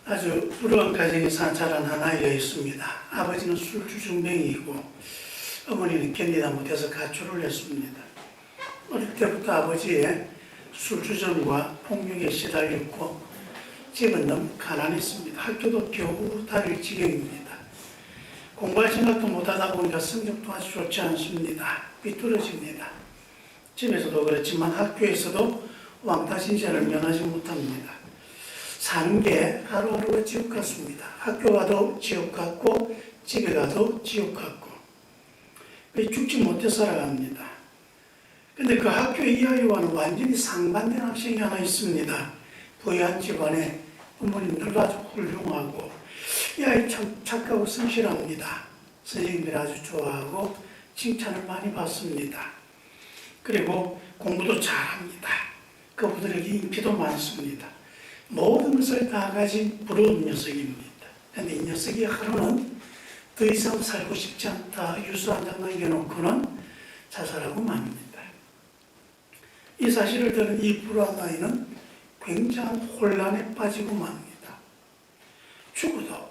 아주 불우한 가정에서 자란 한 아이가 있습니다. 아버지는 술주정뱅이이고 어머니는 견디다 못해서 가출을 했습니다. 어릴 때부터 아버지의 술주정과 폭력에 시달렸고 집은 너무 가난했습니다. 학교도 겨우 다닐 지경입니다. 공부할 생각도 못하다 보니까 성적도 아주 좋지 않습니다. 삐뚤어집니다. 집에서도 그렇지만 학교에서도 왕따신세를 면하지 못합니다. 사는 게 하루하루가 지옥 같습니다. 학교 가도 지옥 같고 집에 가도 지옥 같고 죽지 못해 살아갑니다. 근데 그 학교에 이 아이와는 완전히 상반된 학생이 하나 있습니다. 부유한 집안에 부모님들도 아주 훌륭하고 이 아이 참 착하고 성실합니다. 선생님들이 아주 좋아하고 칭찬을 많이 받습니다. 그리고 공부도 잘합니다. 그분들에게 인기도 많습니다. 모든 것을 다 가진 부러운 녀석입니다. 그런데 이 녀석이 하루는 더 이상 살고 싶지 않다 유서 한 장 남겨놓고는 자살하고 맙니다. 이 사실을 들은 이 불우한 아이는 굉장한 혼란에 빠지고 맙니다. 죽어도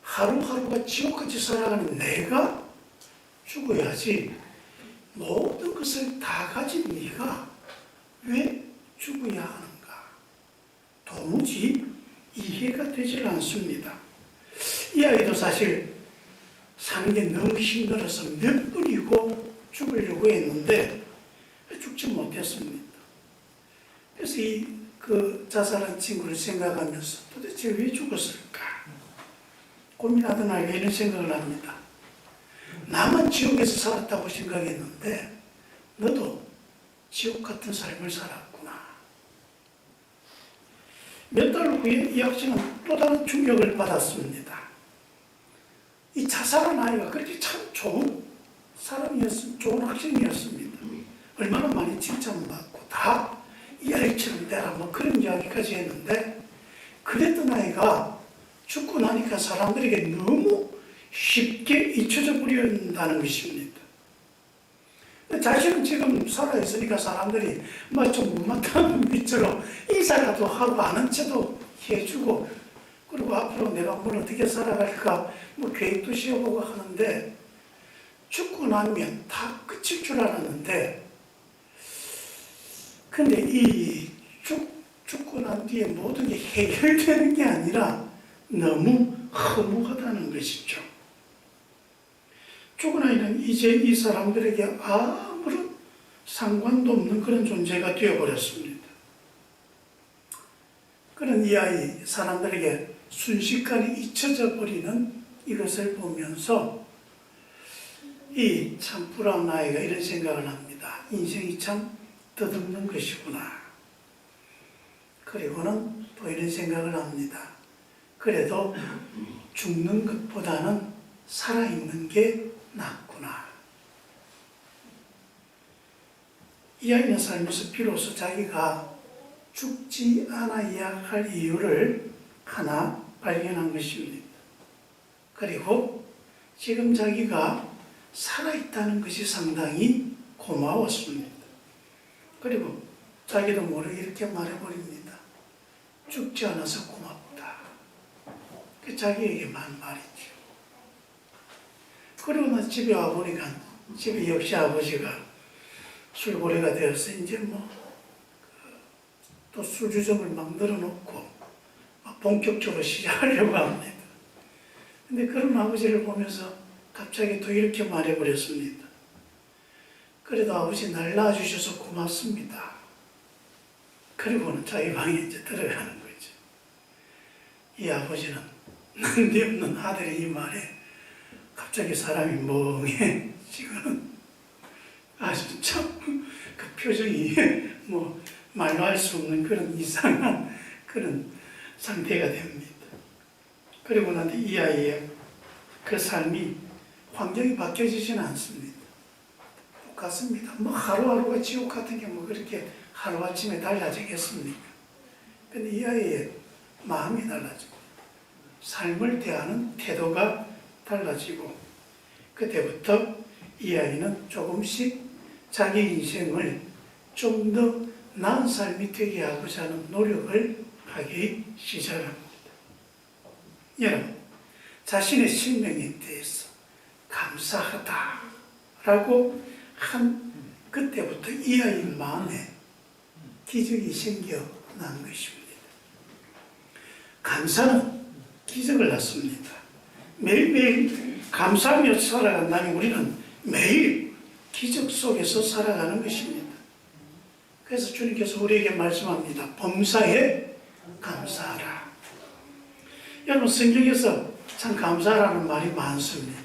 하루하루가 지옥같이 살아가는 내가 죽어야지 모든 것을 다 가진 네가 왜 죽어야 하는가? 도무지 이해가 되질 않습니다. 이 아이도 사실 사는 게 너무 힘들어서 몇 번이고 죽으려고 했는데 죽지 못했습니다. 그래서 그 자살한 친구를 생각하면서 도대체 왜 죽었을까? 고민하던 아이가 이런 생각을 합니다. 나만 지옥에서 살았다고 생각했는데 너도 지옥 같은 삶을 살았구나. 몇 달 후에 이 학생은 또 다른 충격을 받았습니다. 이 자살한 아이가 그렇게 참 좋은 사람이었습니다. 좋은 학생이었습니다. 얼마나 많이 칭찬받고 다 이 아이처럼 되라 뭐 그런 이야기까지 했는데 그랬던 아이가 죽고 나니까 사람들에게 너무 쉽게 잊혀져 버린다는 것입니다. 자신은 지금 살아있으니까 사람들이 좀 못마땅한 빛처럼 인사라도 하고 아는 체도 해주고 그리고 앞으로 내가 뭘 어떻게 살아갈까 뭐 계획도 세워보고 하는데 죽고 나면 다 끝일 줄 알았는데 근데 이 죽고 난 뒤에 모든 게 해결되는 게 아니라 너무 허무하다는 것이죠. 죽은 아이는 이제 이 사람들에게 아무런 상관도 없는 그런 존재가 되어버렸습니다. 그런 이 아이 사람들에게 순식간에 잊혀져 버리는 이것을 보면서 이 참 불안한 아이가 이런 생각을 합니다. 인생이 참 덧없는 것이구나. 그리고는 또 이런 생각을 합니다. 그래도 죽는 것보다는 살아있는 게 낫구나. 이 아이는 살면서 비로소 자기가 죽지 않아야 할 이유를 하나 발견한 것입니다. 그리고 지금 자기가 살아있다는 것이 상당히 고마웠습니다. 그리고 자기도 모르게 이렇게 말해버립니다. 죽지 않아서 고맙다. 그 자기에게만 말이죠. 그러고 나서 집에 와보니까 집에 역시 아버지가 술고래가 되어서 이제 또 술주정을 막 늘어놓고 막 본격적으로 시작하려고 합니다. 근데 그런 아버지를 보면서 갑자기 또 이렇게 말해버렸습니다. 그래도 아버지 날 낳아주셔서 고맙습니다. 그리고는 자기 방에 이제 들어가는 거죠. 이 아버지는 난데없는 아들의 이 말에 갑자기 사람이 멍해지고는 아주 참 그 표정이 말로 할 수 없는 그런 이상한 그런 상태가 됩니다. 그리고 난 뒤 이 아이의 그 삶이 환경이 바뀌어지지는 않습니다. 똑같습니다. 하루하루가 지옥 같은 게 그렇게 하루아침에 달라지겠습니까? 근데 이 아이의 마음이 달라지고 삶을 대하는 태도가 달라지고 그때부터 이 아이는 조금씩 자기 인생을 좀 더 나은 삶이 되게 하고자 하는 노력을 하기 시작합니다. 여러분, 자신의 생명에 대해서 감사하다라고 한 그때부터 이 아이 마음에 기적이 생겨난 것입니다. 감사는 기적을 낳습니다. 매일매일 감사하며 살아간다면 우리는 매일 기적 속에서 살아가는 것입니다. 그래서 주님께서 우리에게 말씀합니다. 범사에 감사하라. 여러분, 성경에서 참 감사하라는 말이 많습니다.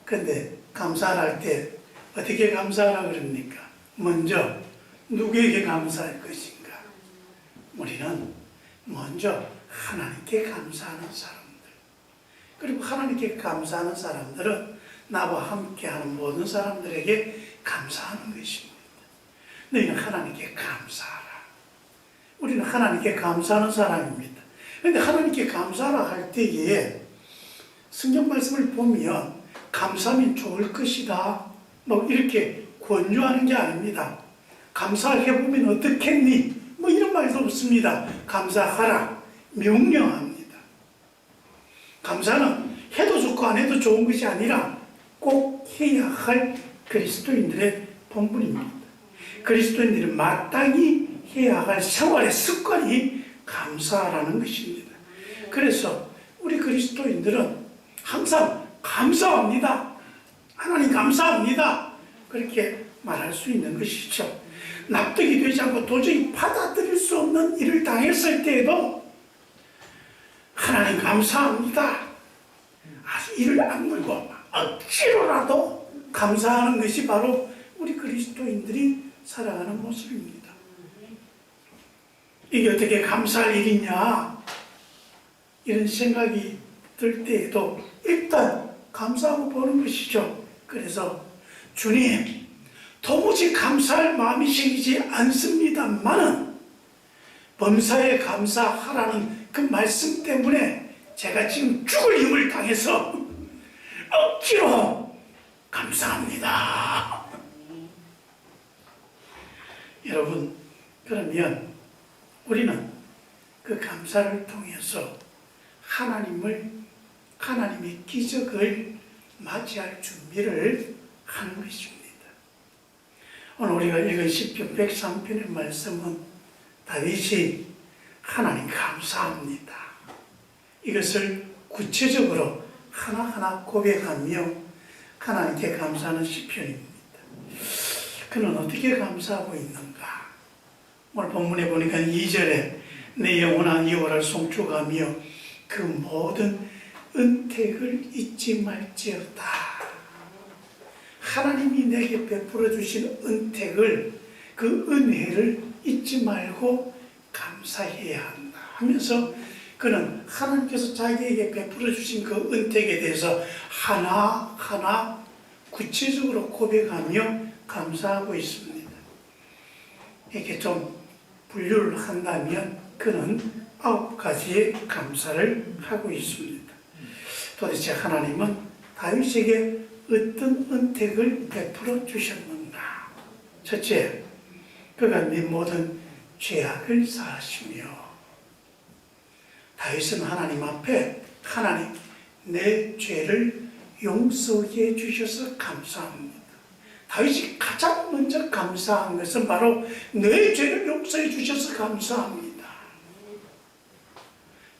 그런데 감사할 때 어떻게 감사하라 그럽니까? 먼저 누구에게 감사할 것인가? 우리는 먼저 하나님께 감사하는 사람들, 그리고 하나님께 감사하는 사람들은 나와 함께하는 모든 사람들에게 감사하는 것입니다. 너희는 하나님께 감사하라. 우리는 하나님께 감사하는 사람입니다. 그런데 하나님께 감사하라 할 때에 성경 말씀을 보면 감사하면 좋을 것이다 뭐 이렇게 권유하는 게 아닙니다. 감사해보면 어떻겠니? 뭐 이런 말도 없습니다. 감사하라. 명령합니다. 감사는 해도 좋고 안 해도 좋은 것이 아니라 꼭 해야 할 그리스도인들의 본분입니다. 그리스도인들이 마땅히 해야 할 생활의 습관이 감사라는 것입니다. 그래서 우리 그리스도인들은 항상 감사합니다. 하나님 감사합니다. 그렇게 말할 수 있는 것이죠. 납득이 되지 않고 도저히 받아들일 수 없는 일을 당했을 때에도 하나님 감사합니다. 아주 이를 악물고 억지로라도 감사하는 것이 바로 우리 그리스도인들이 살아가는 모습입니다. 이게 어떻게 감사할 일이냐 이런 생각이 들 때에도 일단 감사하고 보는 것이죠. 그래서 주님 도무지 감사할 마음이 생기지 않습니다만은 범사에 감사하라는 그 말씀 때문에 제가 지금 죽을 힘을 당해서 억지로 감사합니다. 여러분, 그러면 우리는 그 감사를 통해서 하나님의 기적을 맞이할 준비를 하는 것입니다. 오늘 우리가 읽은 시편 103편의 말씀은 다윗이 하나님 감사합니다. 이것을 구체적으로 하나하나 고백하며 하나님께 감사하는 시편입니다. 그는 어떻게 감사하고 있는가? 오늘 본문에 보니까 2절에 내 영혼아 여호와를 송축하며 그 모든 은택을 잊지 말지어다. 하나님이 내게 베풀어 주신 은택을, 그 은혜를 잊지 말고 감사해야 한다 하면서 그는 하나님께서 자기에게 베풀어 주신 그 은택에 대해서 하나하나 구체적으로 고백하며 감사하고 있습니다. 이렇게 좀 분류를 한다면 그는 9가지의 감사를 하고 있습니다. 도대체 하나님은 다윗에게 어떤 은택을 베풀어 주셨는가? 첫째, 그가 내 모든 죄악을 사하시며, 다윗은 하나님 앞에 하나님 내 죄를 용서해 주셔서 감사합니다. 다윗이 가장 먼저 감사한 것은 바로 내 죄를 용서해 주셔서 감사합니다.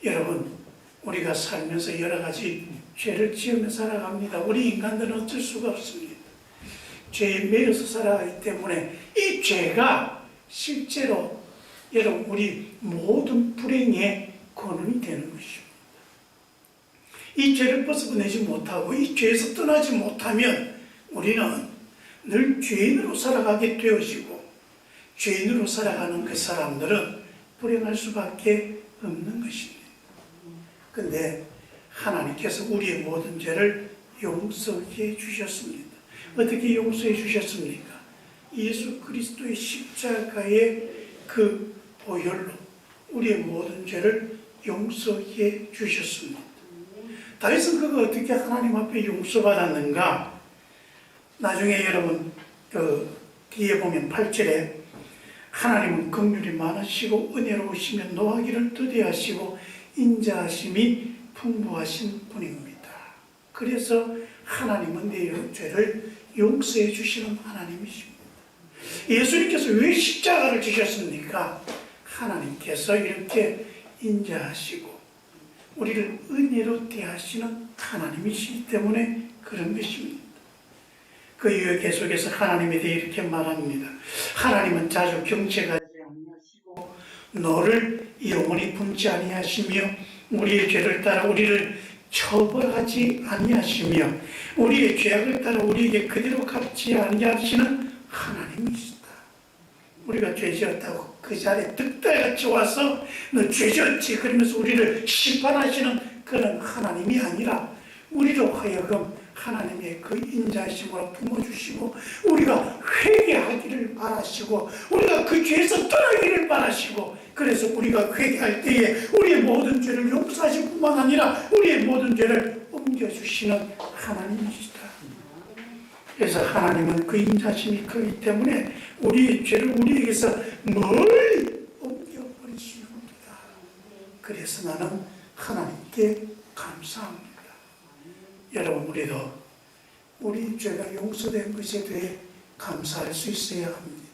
여러분, 우리가 살면서 여러 가지 죄를 지으며 살아갑니다. 우리 인간들은 어쩔 수가 없습니다. 죄에 매여서 살아가기 때문에 이 죄가 실제로 여러분 우리 모든 불행의 근원이 되는 것입니다. 이 죄를 벗어내지 못하고 이 죄에서 떠나지 못하면 우리는 늘 죄인으로 살아가게 되어지고, 죄인으로 살아가는 그 사람들은 불행할 수밖에 없는 것입니다. 그런데 하나님께서 우리의 모든 죄를 용서해 주셨습니다. 어떻게 용서해 주셨습니까? 예수 그리스도의 십자가의 그 보혈로 우리의 모든 죄를 용서해 주셨습니다. 다윗은 그거 어떻게 하나님 앞에 용서받았는가? 나중에 여러분 그 뒤에 보면 8절에 하나님은 긍휼이 많으시고 은혜로우시며 노하기를 더디하시고 인자하심이 풍부하신 분입니다. 그래서 하나님은 내 죄를 용서해 주시는 하나님이십니다. 예수님께서 왜 십자가를 지셨습니까? 하나님께서 이렇게 인자하시고 우리를 은혜로 대하시는 하나님이시기 때문에 그런 것입니다. 그 이후에 계속해서 하나님에 대해 이렇게 말합니다. 하나님은 자주 경책하지 아니하시고 너를 영원히 품지 아니하시며 우리의 죄를 따라 우리를 처벌하지 아니하시며 우리의 죄악을 따라 우리에게 그대로 갚지 아니하시는 하나님이시다. 우리가 죄지었다고 그 자리에 득달같이 와서 너 죄지었지 그러면서 우리를 심판하시는 그런 하나님이 아니라 우리로 하여금 하나님의 그 인자심으로 품어주시고 우리가 회개하기를 바라시고 우리가 그 죄에서 떠나기를 바라시고 그래서 우리가 회개할 때에 우리의 모든 죄를 용서하실 뿐만 아니라 우리의 모든 죄를 옮겨주시는 하나님이시다. 그래서 하나님은 그 인자심이 크기 때문에 우리의 죄를 우리에게서 멀리 옮겨버리십니다. 그래서 나는 하나님께 감사합니다. 여러분 우리도 우리 죄가 용서된 것에 대해 감사할 수 있어야 합니다.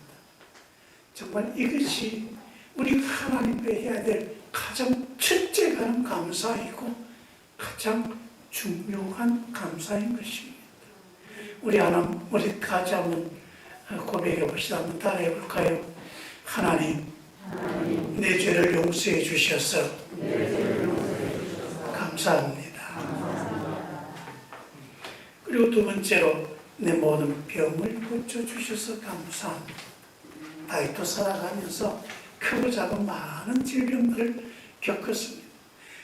정말 이것이 우리 하나님께 해야 될 가장 첫째 가는 감사이고 가장 중요한 감사인 것입니다. 우리 같이 한번 고백해 봅시다. 한번 따라해 볼까요? 하나님, 내 죄를 용서해 주셔서 감사합니다. 그리고 두 번째로 내 모든 병을 고쳐주셔서 감사합니다. 다윗도 살아가면서 크고 작은 많은 질병들을 겪었습니다.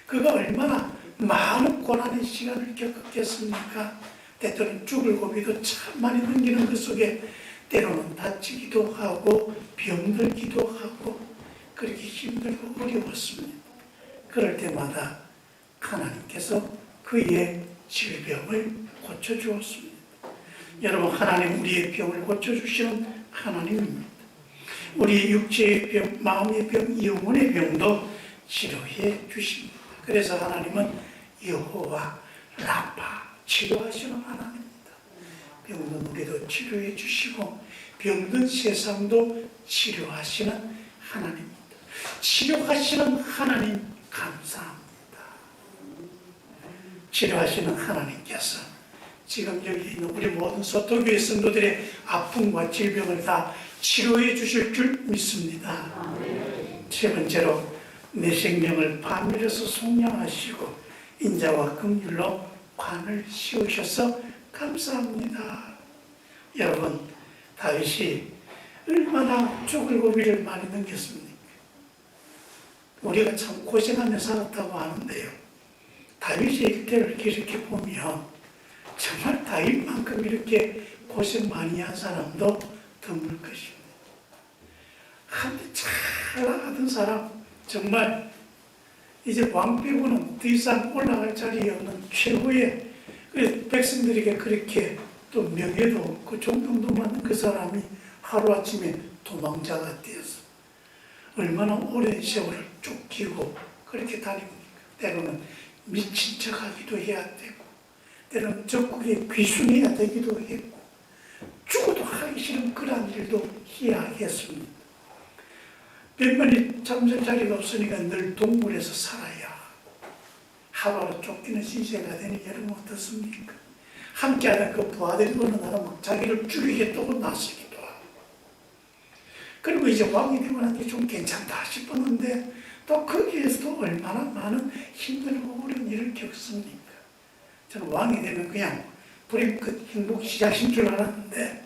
그가 얼마나 많은 고난의 시간을 겪었겠습니까? 때때로는 죽을 고비도 참 많이 넘기는 그 속에 때로는 다치기도 하고 병들기도 하고 그렇게 힘들고 어려웠습니다. 그럴 때마다 하나님께서 그의 질병을 고쳐주었습니다. 여러분 하나님 우리의 병을 고쳐주시는 하나님입니다. 우리 육체의 병, 마음의 병, 영혼의 병도 치료해 주십니다. 그래서 하나님은 여호와 라파 치료하시는 하나님입니다. 병든 우리도 치료해 주시고 병든 세상도 치료하시는 하나님입니다. 치료하시는 하나님 감사합니다. 치료하시는 하나님께서 지금 여기 있는 우리 모든 소토교회 성도들의 아픔과 질병을 다 치료해 주실 줄 믿습니다. 세 번째로 내 생명을 반면에서 속량하시고 인자와 긍휼로 관을 씌우셔서 감사합니다. 여러분 다윗이 얼마나 죽을 고비를 많이 넘겼습니까? 우리가 참 고생하며 살았다고 하는데요. 다윗의 일대를 이렇게 보면 정말 다윗만큼 이렇게 고생 많이 한 사람도 드물 것입니다. 한때 잘 나가던 사람 정말 이제 왕 빼고는 더 이상 올라갈 자리에 없는 최고의 백성들에게 그렇게 또 명예도 없고 존경도 많은 그 사람이 하루아침에 도망자가 되어서 얼마나 오랜 세월을 쫓기고 그렇게 다닙니까? 때로는 미친 척하기도 해야 되고 때로는 적국에 귀순해야 되기도 했고 죽어도 하기 싫은 그런 일도 해야 했습니다. 백만이 잠잘 자리가 없으니까 늘 동굴에서 살아야 하루하루 쫓기는 시세가 되니 여러분 어떻습니까? 함께하는 그 부하들이 어느 날은 막 자기를 죽이겠다고 나서기도 하고 그리고 이제 왕이 되고 나니 좀 괜찮다 싶었는데 또 거기에서도 얼마나 많은 힘들고 어려운 일을 겪습니까? 저는 왕이 되면 그냥 불행 끝 행복 시작인 줄 알았는데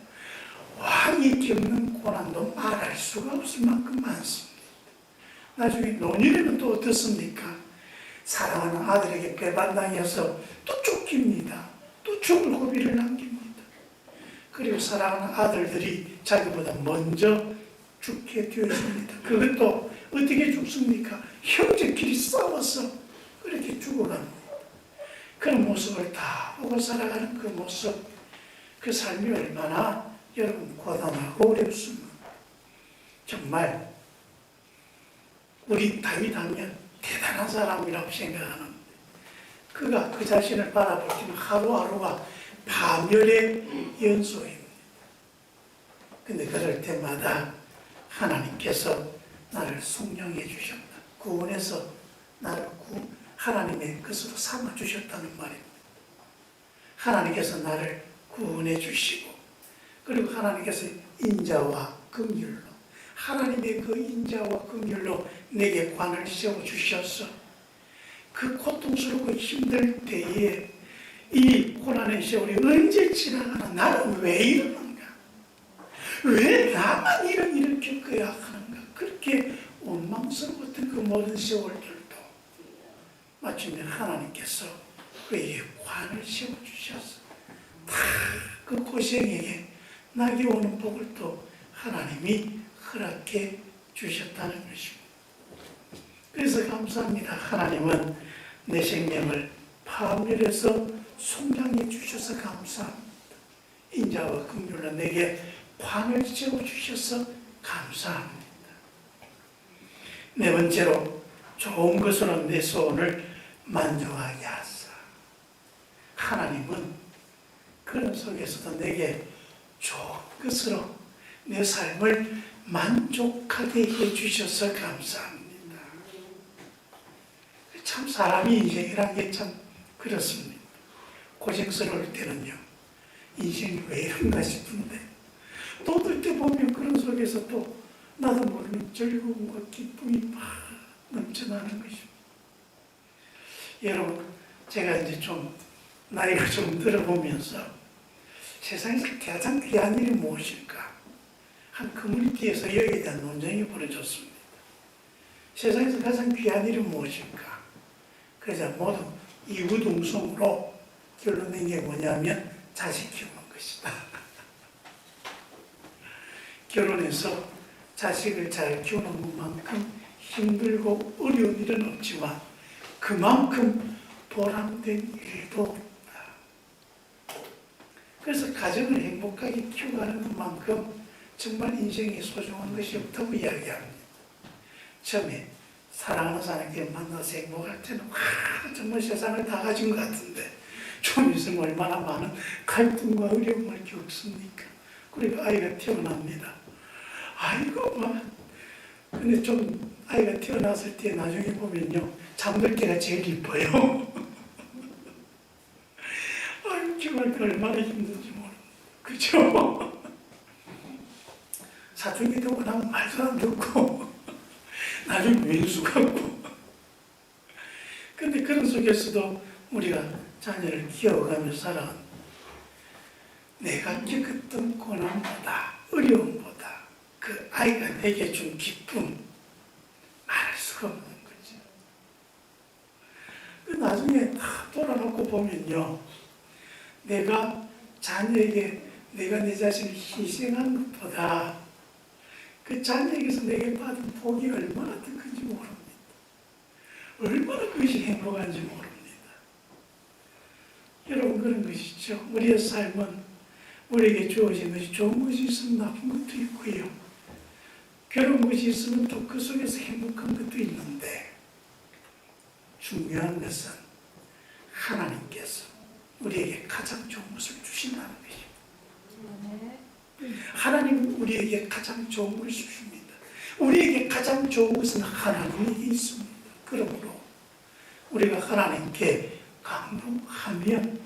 왕이 겪는 고난도 말할 수가 없을 만큼 많습니다. 나중에 노년에는 또 어떻습니까? 사랑하는 아들에게 배반당해서 또 쫓깁니다. 또 죽을 고비를 남깁니다. 그리고 사랑하는 아들들이 자기보다 먼저 죽게 되었습니다. 그것도 어떻게 죽습니까? 형제끼리 싸워서 그렇게 죽어갑니다. 그런 모습을 다 보고 살아가는 그 모습, 그 삶이 얼마나 여러분 고단하고 어렵습니다. 정말 우리 다윗 하면 대단한 사람이라고 생각하는데 그가 그 자신을 바라볼 때는 하루하루가 파멸의 연소입니다. 근데 그럴 때마다 하나님께서 나를 속량해 주셨다. 구원해서 나를 하나님의 것으로 삼아 주셨다는 말입니다. 하나님께서 나를 구원해 주시고 그리고 하나님께서 인자와 긍휼로 하나님의 그 인자와 긍휼로 내게 관을 세워 주셔서 그 고통스럽고 힘들 때에 이 고난의 세월이 언제 지나가나 나는 왜 이러는가? 왜 나만 이런 일을 겪어야 하는가? 그렇게 원망스러웠던 그 모든 세월들도 마침내 하나님께서 그에게 관을 세워주셔서 다 그 고생에게 나에게 오는 복을 또 하나님이 허락해 주셨다는 것입니다. 그래서 감사합니다. 하나님은 내 생명을 파멸해서 속량해 주셔서 감사합니다. 인자와 긍휼로 내게 관을 세워주셔서 감사합니다. 네 번째로 좋은 것으로 내 소원을 만족하게 하사. 하나님은 그런 속에서도 내게 좋은 것으로 내 삶을 만족하게 해주셔서 감사합니다. 참 사람이 인생이란 게 참 그렇습니다. 고생스러울 때는요, 인생이 왜 이런가 싶은데 또 어떨 때 보면 그런 속에서 또 나도 모르는 즐거움과 기쁨이 막 넘쳐나는 것입니다. 여러분, 제가 이제 좀 나이가 좀 들어보면서 세상에서 가장 귀한 일이 무엇일까? 한 커뮤니티에서 여기에 대한 논쟁이 벌어졌습니다. 세상에서 가장 귀한 일이 무엇일까? 그래서 모두 이구동성으로 결론 낸 게 뭐냐면 자식 키우는 것이다. 결혼해서 자식을 잘 키우는 것만큼 힘들고 어려운 일은 없지만 그만큼 보람된 일도 없다. 그래서 가정을 행복하게 키워가는 것만큼 정말 인생에 소중한 것이 없다고 이야기합니다. 처음에 사랑하는 사람끼리 만나서 행복할 때는 와 정말 세상을 다 가진 것 같은데 좀 있으면 얼마나 많은 갈등과 어려움을 겪습니까? 그리고 아이가 태어납니다. 아이고 막 근데 좀 아이가 태어났을 때 나중에 보면요 잠들 때가 제일 이뻐요. 아유 정말 얼마나 힘든지 모릅니다. 그죠? 사춘기 되고 나면 말도 안 듣고 나중에 왼수 같고 근데 그런 속에서도 우리가 자녀를 키워가며 살아온 내가 겪었던 고난보다 어려움보다 그 아이가 내게 준 기쁨 말할 수가 없는 거죠. 그 나중에 다 돌아놓고 보면요 내가 자녀에게 내가 내 자신을 희생한 것보다 그 자녀에게서 내게 받은 복이 얼마나 더 큰지 모릅니다. 얼마나 그것이 행복한지 모릅니다. 여러분 그런 것이죠. 우리의 삶은 우리에게 주어진 것이 좋은 것이 있으면 나쁜 것도 있고요. 괴로운 것이 있으면 또 그 속에서 행복한 것도 있는데 중요한 것은 하나님께서 우리에게 가장 좋은 것을 주신다는 것입니다. 하나님은 우리에게 가장 좋은 것을 주십니다. 우리에게 가장 좋은 것은 하나님에게 있습니다. 그러므로 우리가 하나님께 간구하면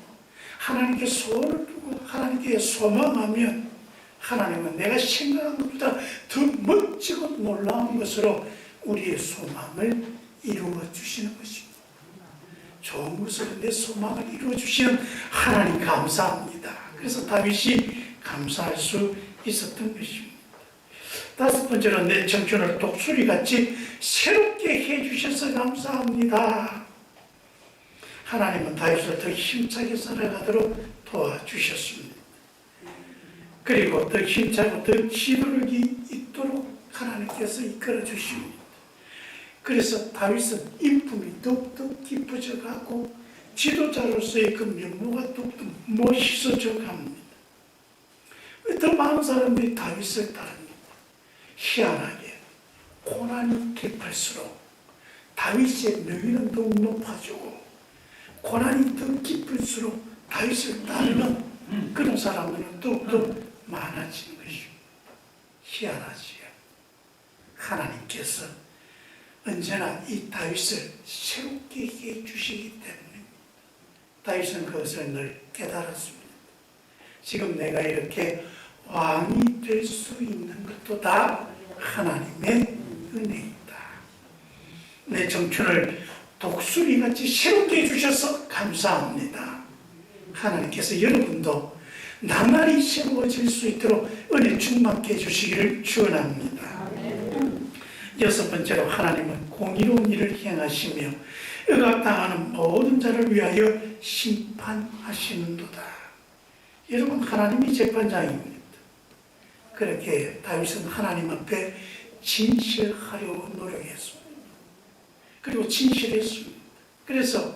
하나님께 소원을 두고 하나님께 소망하면 하나님은 내가 생각한 것보다 더 멋지고 놀라운 것으로 우리의 소망을 이루어 주시는 것입니다. 좋은 것으로 내 소망을 이루어 주시는 하나님 감사합니다. 그래서 다윗이 감사할 수 있었던 것입니다. 다섯 번째로 내 청춘을 독수리같이 새롭게 해주셔서 감사합니다. 하나님은 다윗을 더 힘차게 살아가도록 도와주셨습니다. 그리고 더 힘차고 더 지도력이 있도록 하나님께서 이끌어 주십니다. 그래서 다윗은 인품이 더욱더 깊어져 가고 지도자로서의 그 면모가 더욱더 멋있어져 갑니다. 더 많은 사람들이 다윗을 따릅니다. 희한하게 고난이 깊을수록 다윗의 명예는 더욱 높아지고, 고난이 더 깊을수록 다윗을 따르는 그런 사람들은 더욱더 많아지는 것입니다. 희한하지요. 하나님께서 언제나 이 다윗을 새롭게 해 주시기 때문에 다윗은 그것을 늘 깨달았습니다. 지금 내가 이렇게 왕이 될 수 있는 것도 다 하나님의 은혜이다. 내 청춘을 독수리같이 새롭게 해주셔서 감사합니다. 하나님께서 여러분도 나날이 새로워질 수 있도록 은혜 충만케 해주시기를 축원합니다. 여섯 번째로, 하나님은 공의로운 일을 행하시며 억압당하는 모든 자를 위하여 심판하시는도다. 여러분, 하나님이 재판장입니다. 그렇게 다윗은 하나님 앞에 진실하려고 노력했습니다. 그리고 진실했습니다. 그래서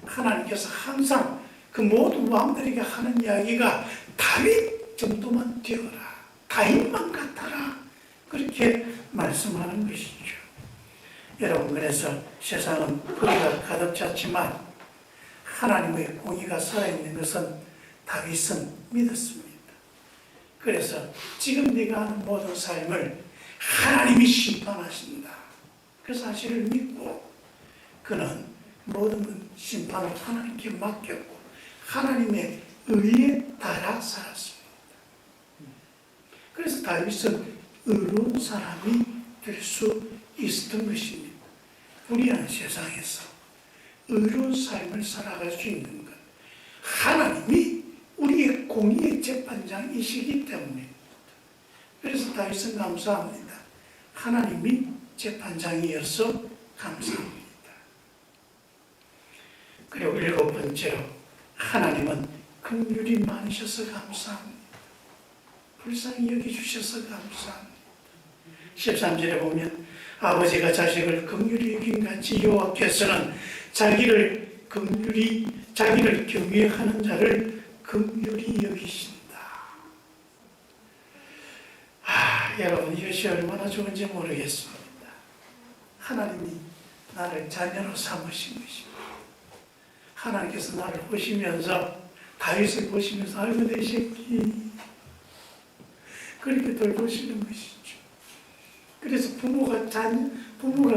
하나님께서 항상 그 모든 왕들에게 하는 이야기가 다윗 정도만 되어라, 다윗만 같아라, 그렇게 말씀하는 것이죠. 여러분, 그래서 세상은 불의가 가득 찼지만 하나님의 공의가 살아있는 것은 다윗은 믿었습니다. 그래서 지금 네가 하는 모든 삶을 하나님이 심판하신다, 그 사실을 믿고 그는 모든 심판을 하나님께 맡겼고 하나님의 의에 따라 살았습니다. 그래서 다윗은 의로운 사람이 될 수 있었던 것입니다. 불의한 세상에서 의로운 삶을 살아갈 수 있는 것, 하나님이 우리의 공의의 재판장이시기 때문입니다. 그래서 다윗은 감사합니다. 하나님이 재판장이어서 감사합니다. 그리고 일곱 번째로, 하나님은 긍휼이 많으셔서 감사합니다. 불쌍히 여겨주셔서 감사합니다. 13절에 보면 아버지가 자식을 긍휼히 여긴 같이 여호와께서는 자기를 경외하는 자를 긍휼히 여기신다. 여러분, 이것이 얼마나 좋은지 모르겠습니다. 하나님이 나를 자녀로 삼으신 것입니다. 하나님께서 나를 보시면서, 다윗을 보시면서, 아이고 내 새끼, 그렇게 돌보시는 것이죠. 그래서 부모가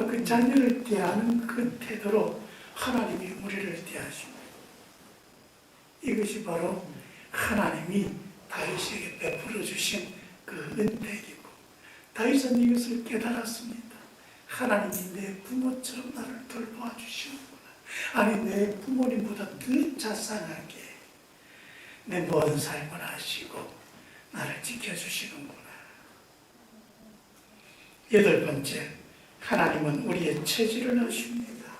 그 자녀를 대하는 그 태도로 하나님이 우리를 대하십니다. 이것이 바로 하나님이 다윗에게 베풀어 주신 그 은택이고, 다윗은 이것을 깨달았습니다. 하나님이 내 부모처럼 나를 돌보아 주시는구나. 아니, 내 부모님보다 더 자상하게 내 모든 삶을 아시고 나를 지켜주시는구나. 여덟 번째, 하나님은 우리의 체질을 아십니다.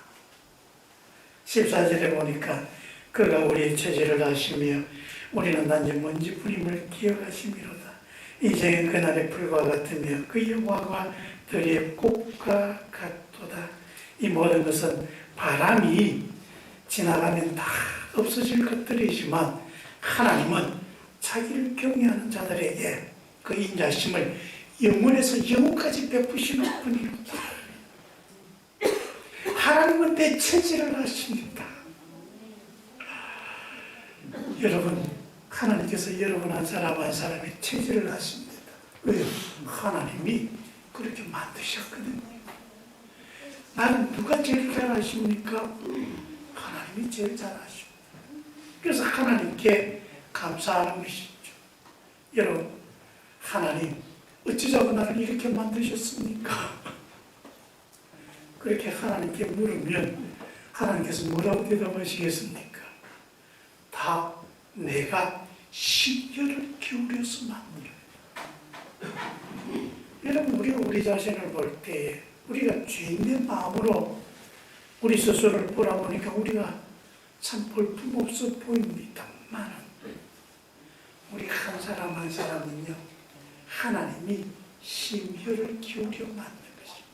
14절에 보니까 그가 우리의 체질을 아시며 우리는 단지 먼지뿐임을 기억하심이로다. 인생은 그날의 풀과 같으며 그 여호와가 들의 꽃과 같도다. 이 모든 것은 바람이 지나가면 다 없어질 것들이지만 하나님은 자기를 경외하는 자들에게 그 인자심을 영원에서 영원까지 베푸시는 분이로다. 하나님은 내 체질을 아십니다. 여러분, 하나님께서 여러분 한 사람 한 사람의 체질을 아십니다. 왜요? 하나님이 그렇게 만드셨거든요. 나는 누가 제일 잘 아십니까? 하나님이 제일 잘 아십니다. 그래서 하나님께 감사하는 것이죠. 여러분, 하나님 어찌자고 나를 이렇게 만드셨습니까? 그렇게 하나님께 물으면 하나님께서 뭐라고 대답하시겠습니까? 다 내가 심혈을 기울여서 만들어요. 여러분, 우리가 우리 자신을 볼 때 우리가 죄인의 마음으로 우리 스스로를 보라보니까 우리가 참 볼품없어 보입니다만 우리 한 사람 한 사람은요, 하나님이 심혈을 기울여 만든 것입니다.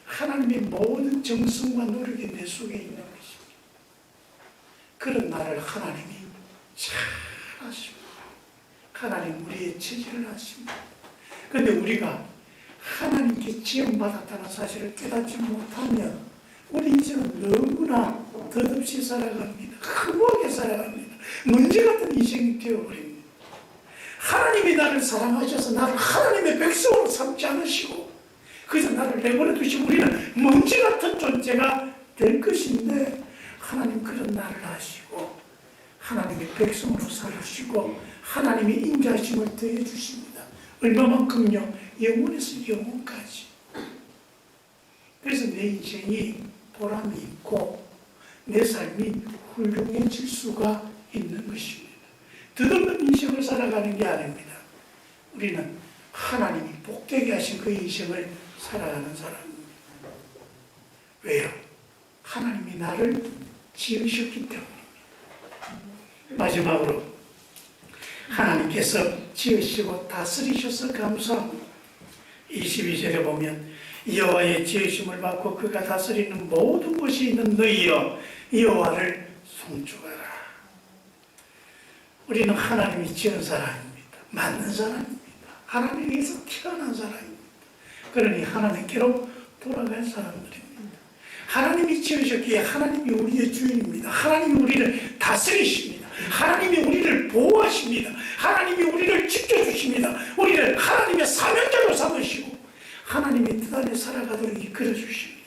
하나님의 모든 정성과 노력이 내 속에 있는 것입니다. 그런 나를 하나님이 잘 아십니다. 하나님 우리의 체질을 아십니다. 그런데 우리가 하나님께 지원받았다는 사실을 깨닫지 못하면 우리 인생은 너무나 덧없이 살아갑니다. 허무하게 살아갑니다. 먼지 같은 인생이 되어버립니다. 하나님이 나를 사랑하셔서 나를 하나님의 백성으로 삼지 않으시고 그래서 나를 내버려 두시고 우리는 먼지 같은 존재가 될 것인데 하나님 그런 나를 아시고 하나님의 백성으로 살으시고 하나님의 인자심을 더해 주십니다. 얼마만큼요? 영원에서 영원까지. 그래서 내 인생이 보람이 있고 내 삶이 훌륭해질 수가 있는 것입니다. 덧없는 인생을 살아가는 게 아닙니다. 우리는 하나님이 복되게 하신 그 인생을 살아가는 사람입니다. 왜요? 하나님이 나를 지으셨기 때문입니다. 마지막으로 하나님께서 지으시고 다스리셔서 감사합니다. 22절에 보면 여호와의 지으심을 받고 그가 다스리는 모든 것이 있는 너희여 여호와를 송축하라. 우리는 하나님이 지은 사람입니다. 맞는 사람입니다. 하나님에게서 태어난 사람입니다. 그러니 하나님께로 돌아갈 사람들입니다. 하나님이 지으셨기에 하나님이 우리의 주인입니다. 하나님이 우리를 다스리십니다. 하나님이 우리를 보호하십니다. 하나님이 우리를 지켜주십니다. 우리를 하나님의 사명자로 삼으시고 하나님의 뜻 안에 살아가도록 이끌어 주십니다.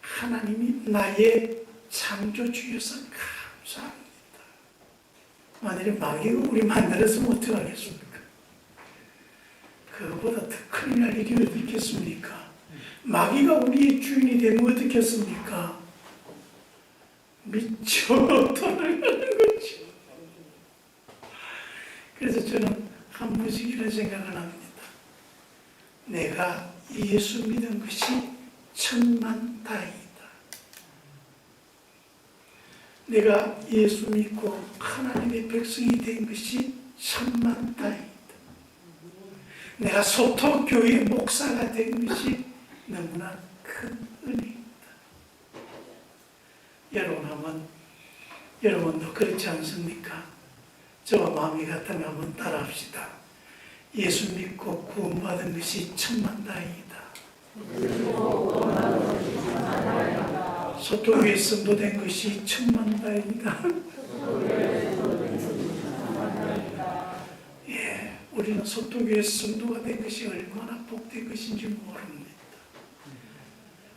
하나님이 나의 창조주여서 감사합니다. 만일에 마귀가 우리 만들었으면 어떡하겠습니까? 그거보다 더 큰일 날 일이 어디 있겠습니까? 마귀가 우리의 주인이 되면 어떻겠습니까? 미쳐 돌아가는 거지. 그래서 저는 한 번씩 이런 생각을 합니다. 내가 예수 믿은 것이 천만다행이다. 내가 예수 믿고 하나님의 백성이 된 것이 천만다행이다. 내가 소토교회 목사가 된 것이 너무나 큰 은혜입니다. 여러분도 그렇지 않습니까? 저와 마음이 같으면 한번 따라합시다. 예수 믿고 구원받은 것이 천만다행이다. 소토교회 성도된 것이 천만다행이다. 예, 우리는 소토교회 성도가 된 것이 얼마나 복된 것인지 모릅니다.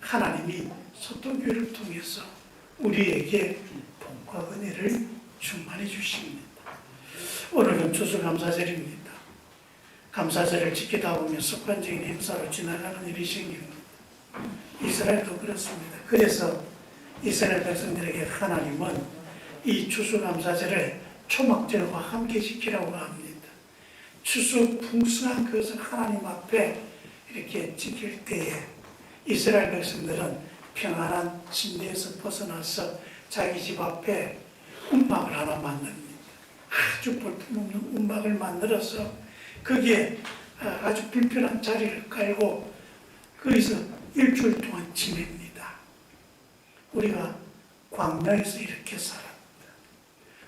하나님이 소토교회를 통해서 우리에게 복과 은혜를 충만해 주십니다. 오늘은 추수감사절입니다. 감사절을 지키다 보면 습관적인 행사로 지나가는 일이 생깁니다. 이스라엘도 그렇습니다. 그래서 이스라엘 백성들에게 하나님은 이 추수감사절을 초막절과 함께 지키라고 합니다. 추수 풍성한 것을 하나님 앞에 이렇게 지킬 때에 이스라엘 백성들은 평안한 침대에서 벗어나서 자기 집 앞에 움막을 하나 만듭니다. 아주 볼품없는 움막을 만들어서 거기에 아주 불편한 자리를 깔고 거기서 일주일 동안 지냅니다. 우리가 광야에서 이렇게 살았다.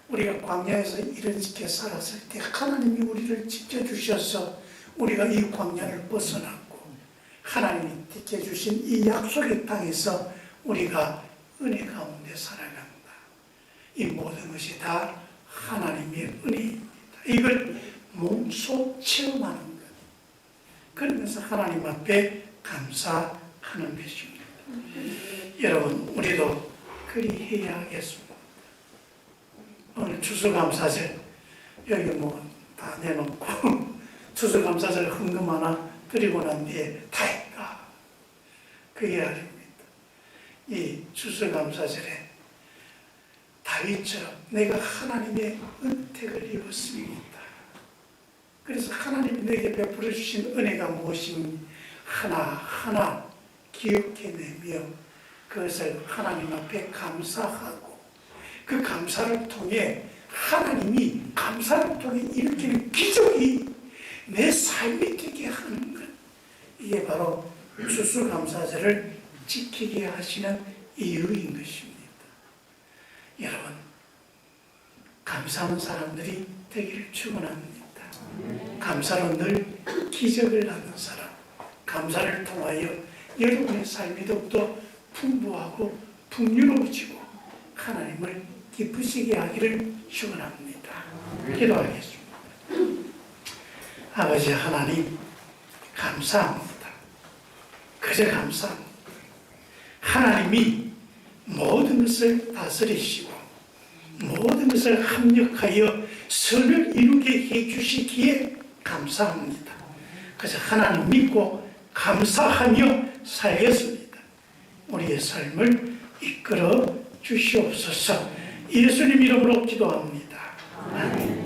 우리가 광야에서 이렇게 살았을 때 하나님이 우리를 지켜주셔서 우리가 이 광야를 벗어났고 하나님이 지켜주신 이 약속의 땅에서 우리가 은혜 가운데 살아간다. 이 모든 것이 다 하나님의 은혜입니다. 이걸 몸소 체험하는 것. 그러면서 하나님 앞에 감사하는 것입니다. 여러분, 우리도 그리 해야 하겠습니다. 오늘 추수감사절 여기 뭐 다 내놓고 추수감사절 헌금 하나 드리고 난 뒤에 다 했다. 그게 아닙니다. 이 추수감사절에 다윗처럼 내가 하나님의 은택을 입었습니다. 그래서 하나님이 내게 베풀어 주신 은혜가 무엇인지 하나하나 기억해내며 그것을 하나님 앞에 감사하고 그 감사를 통해 하나님이 감사를 통해 일으키는 기적이 내 삶이 되게 하는 것, 이게 바로 추수감사절을 지키게 하시는 이유인 것입니다. 여러분, 감사하는 사람들이 되기를 축원합니다. 감사로 늘 기적을 하는 사람, 감사를 통하여 여러분의 삶이 더욱더 풍부하고 풍요로워지고 하나님을 기쁘시게 하기를 축원합니다. 기도하겠습니다. 아버지 하나님, 감사합니다. 그저 감사합니다. 하나님이 모든 것을 다스리시고 모든 것을 합력하여 선을 이루게 해주시기에 감사합니다. 그래서 하나님 믿고 감사하며 살겠습니다. 우리의 삶을 이끌어 주시옵소서. 예수님 이름으로 기도합니다. 아멘.